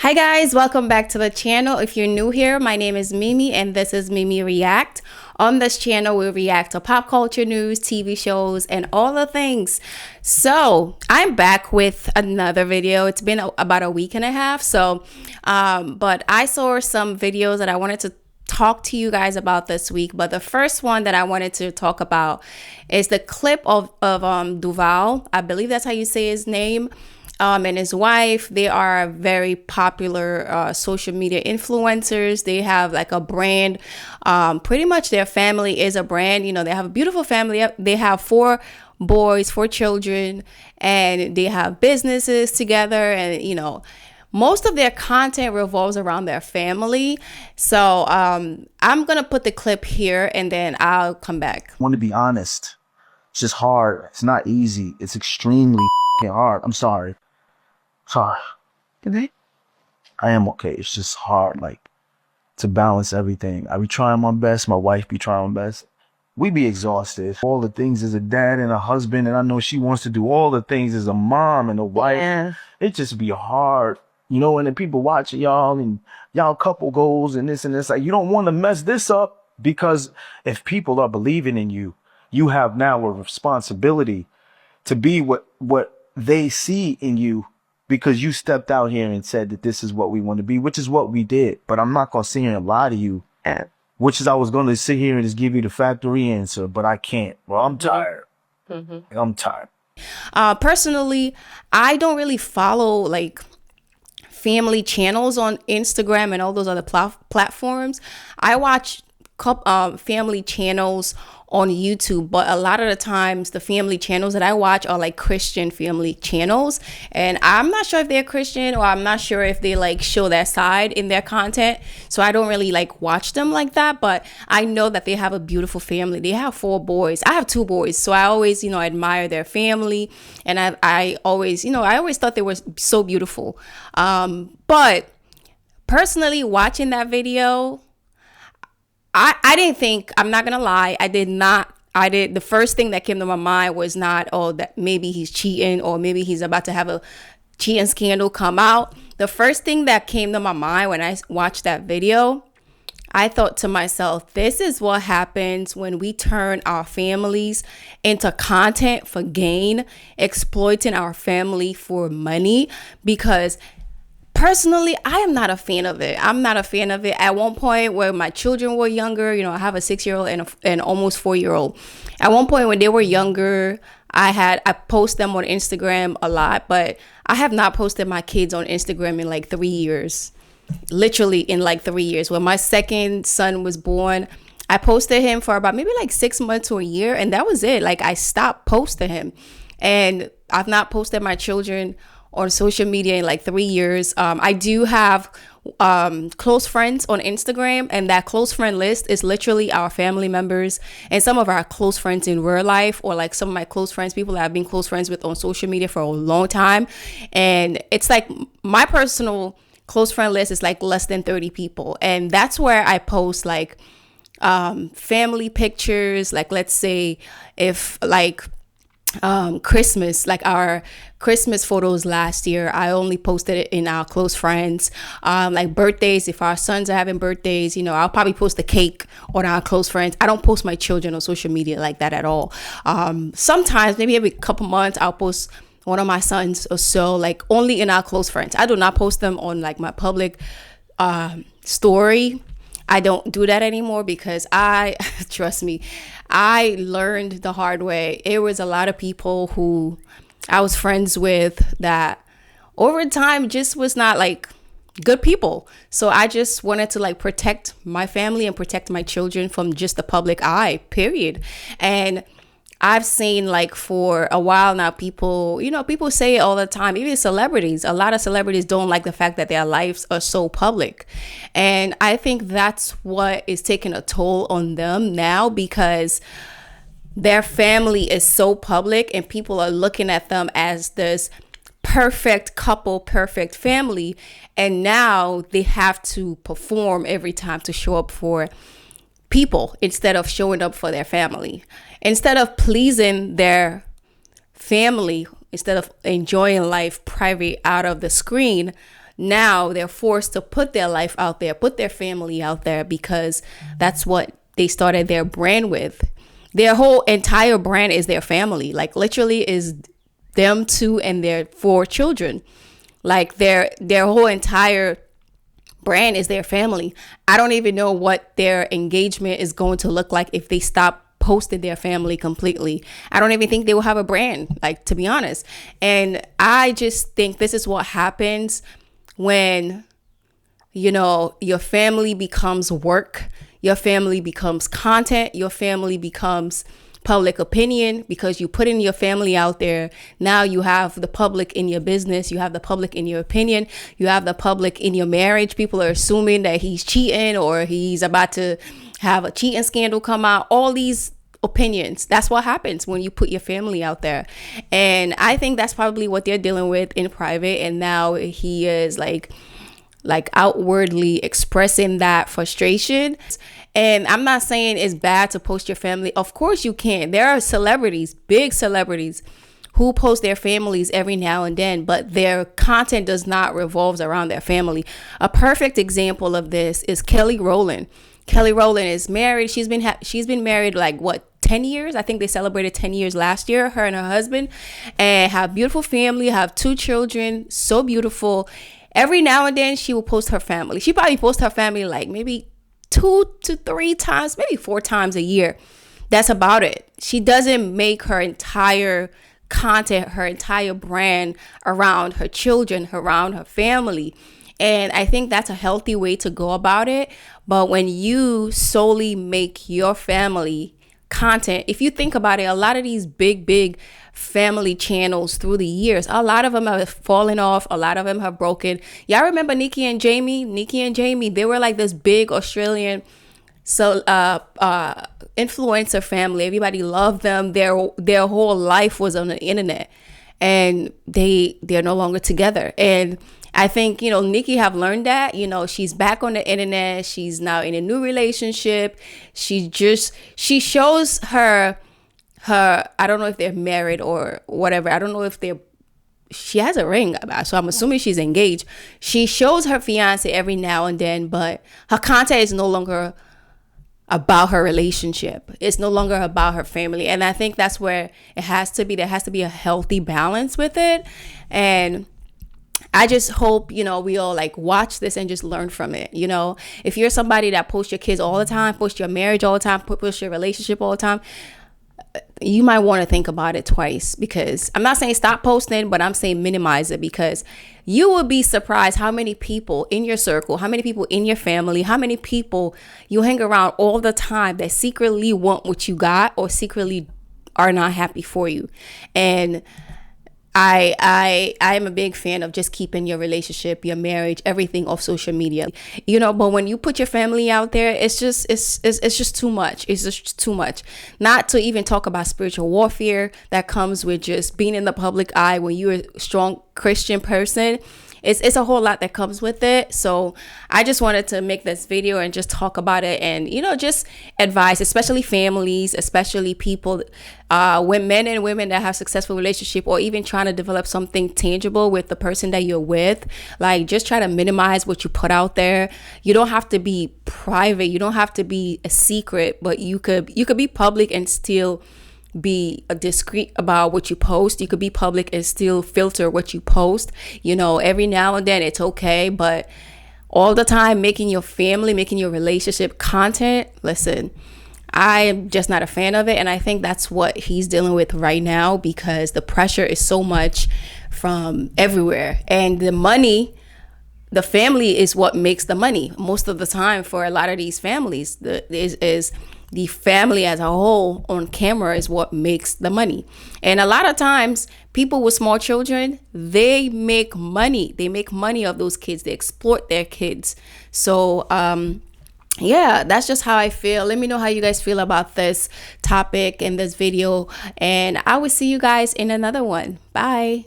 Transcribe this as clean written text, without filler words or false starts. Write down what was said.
Hi guys, welcome back to the channel. If you're new here, my name is Mimi and this is Mimi React. On this channel, we react to pop culture news, TV shows, and all the things. So I'm back with another video. It's been about a week and a half. But I saw some videos that I wanted to talk to you guys about this week. But the first one that I wanted to talk about is the clip of Devale. I believe that's how you say his name. And his wife. They are very popular social media influencers. They have like a brand. Pretty much their family is a brand. You know, they have a beautiful family. They have 4 boys, 4 children, and they have businesses together. And, you know, most of their content revolves around their family. So I'm going to put the clip here and then I'll come back. I want to be honest. It's just hard. It's not easy. It's extremely hard. I'm sorry. Sorry. Okay. I am okay. It's just hard, like, to balance everything. I be trying my best. My wife be trying my best. We be exhausted. All the things as a dad and a husband, and I know she wants to do all the things as a mom and a wife. Yeah. It just be hard. You know, and then people watching y'all and y'all couple goals and this and this. Like, you don't want to mess this up, because if people are believing in you, you have now a responsibility to be what they see in you, because you stepped out here and said that this is what we want to be, which is what we did. But I'm not going to sit here and lie to you, which is I was going to sit here and just give you the factory answer, but I can't. Well, I'm tired. I'm tired. Personally, I don't really follow like family channels on Instagram and all those other platforms. I watch family channels on YouTube, but a lot of the times the family channels that I watch are like Christian family channels, and I'm not sure if they're Christian, or I'm not sure if they like show that side in their content, so I don't really like watch them like that. But I know that they have a beautiful family. They have 4 boys. I have 2 boys, so I always, you know, admire their family, and I always, you know, I always thought they were so beautiful. But personally, watching that video, I didn't think, I'm not gonna lie, the first thing that came to my mind was not, oh, that maybe he's cheating, or maybe he's about to have a cheating scandal come out. The first thing that came to my mind when I watched that video, I thought to myself, this is what happens when we turn our families into content for gain, exploiting our family for money. Because personally, I am not a fan of it. I'm not a fan of it. At one point where my children were younger, you know, I have a 6-year-old and an almost 4-year-old. At one point when they were younger, I post them on Instagram a lot, but I have not posted my kids on Instagram in like 3 years. Literally in like 3 years. When my second son was born, I posted him for about maybe like 6 months to a year, and that was it. Like, I stopped posting him, and I've not posted my children on social media in like 3 years. I do have close friends on Instagram, and that close friend list is literally our family members and some of our close friends in real life, or like some of my close friends, people that I've been close friends with on social media for a long time. And it's like my personal close friend list is like less than 30 people, and that's where I post like family pictures. Like, let's say if like Christmas, like our Christmas photos last year, I only posted it in our close friends. Like birthdays, if our sons are having birthdays, you know, I'll probably post the cake on our close friends. I don't post my children on social media like that at all. Sometimes, maybe every couple months, I'll post one of my sons or so, like only in our close friends. I do not post them on like my public story. I don't do that anymore, because trust me, I learned the hard way. It was a lot of people who I was friends with that over time just was not like good people. So I just wanted to like protect my family and protect my children from just the public eye, period. And I've seen like for a while now, people, you know, people say it all the time, even celebrities. A lot of celebrities don't like the fact that their lives are so public. And I think that's what is taking a toll on them now, because their family is so public and people are looking at them as this perfect couple, perfect family. And now they have to perform every time to show up for people instead of showing up for their family. Instead of pleasing their family, instead of enjoying life private out of the screen, now they're forced to put their life out there, put their family out there, because that's what they started their brand with. Their whole entire brand is their family. Like literally is them two and their four children. Like their whole entire brand is their family. I don't even know what their engagement is going to look like if they stop posting their family completely. I don't even think they will have a brand, like, to be honest. And I just think this is what happens when, you know, your family becomes work, your family becomes content, your family becomes public opinion, because you put in your family out there. Now you have the public in your business, you have the public in your opinion, you have the public in your marriage. People are assuming that he's cheating or he's about to have a cheating scandal come out. All these opinions. That's what happens when you put your family out there. And I think that's probably what they're dealing with in private. And now he is like outwardly expressing that frustration. And I'm not saying it's bad to post your family. Of course you can. There are celebrities, big celebrities, who post their families every now and then, but their content does not revolve around their family. A perfect example of this is Kelly Rowland. Kelly Rowland is married. She's been married like 10 years. I think they celebrated 10 years last year, her and her husband, and have a beautiful family, have 2 children, so beautiful. Every now and then she will post her family. She probably posts her family like maybe 2 to 3 times, maybe 4 times a year. That's about it. She doesn't make her entire content, her entire brand around her children, around her family. And I think that's a healthy way to go about it. But when you solely make your family content, if you think about it, a lot of these big family channels through the years, a lot of them have fallen off, a lot of them have broken. Y'all remember Nikki and Jamie? They were like this big Australian influencer family. Everybody loved them. Their whole life was on the internet, and they're no longer together. And I think, you know, Nikki have learned that, you know, she's back on the internet. She's now in a new relationship. She shows her, I don't know if they're married or whatever. I don't know if she has a ring, so I'm assuming she's engaged. She shows her fiance every now and then, but her content is no longer about her relationship. It's no longer about her family. And I think that's where it has to be. There has to be a healthy balance with it. And I just hope, you know, we all like watch this and just learn from it. You know, if you're somebody that posts your kids all the time, posts your marriage all the time, posts your relationship all the time, you might want to think about it twice, because I'm not saying stop posting, but I'm saying minimize it, because you will be surprised how many people in your circle, how many people in your family, how many people you hang around all the time that secretly want what you got or secretly are not happy for you. And I am a big fan of just keeping your relationship, your marriage, everything off social media, you know. But when you put your family out there, it's just too much. It's just too much. Not to even talk about spiritual warfare that comes with just being in the public eye when you're a strong Christian person. It's a whole lot that comes with it. So I just wanted to make this video and just talk about it, and, you know, just advise, especially families, especially people, when men and women that have successful relationship, or even trying to develop something tangible with the person that you're with. Like, just try to minimize what you put out there. You don't have to be private. You don't have to be a secret, but you could be public and still be discreet about what you post. You could be public and still filter what you post. You know, every now and then it's okay, but all the time making your family, making your relationship content, listen, I am just not a fan of it. And I think that's what he's dealing with right now, because the pressure is so much from everywhere, and the money, the family is what makes the money most of the time for a lot of these families. The family as a whole on camera is what makes the money. And a lot of times people with small children, they make money. They make money of those kids. They exploit their kids. So, yeah, that's just how I feel. Let me know how you guys feel about this topic in this video. And I will see you guys in another one. Bye.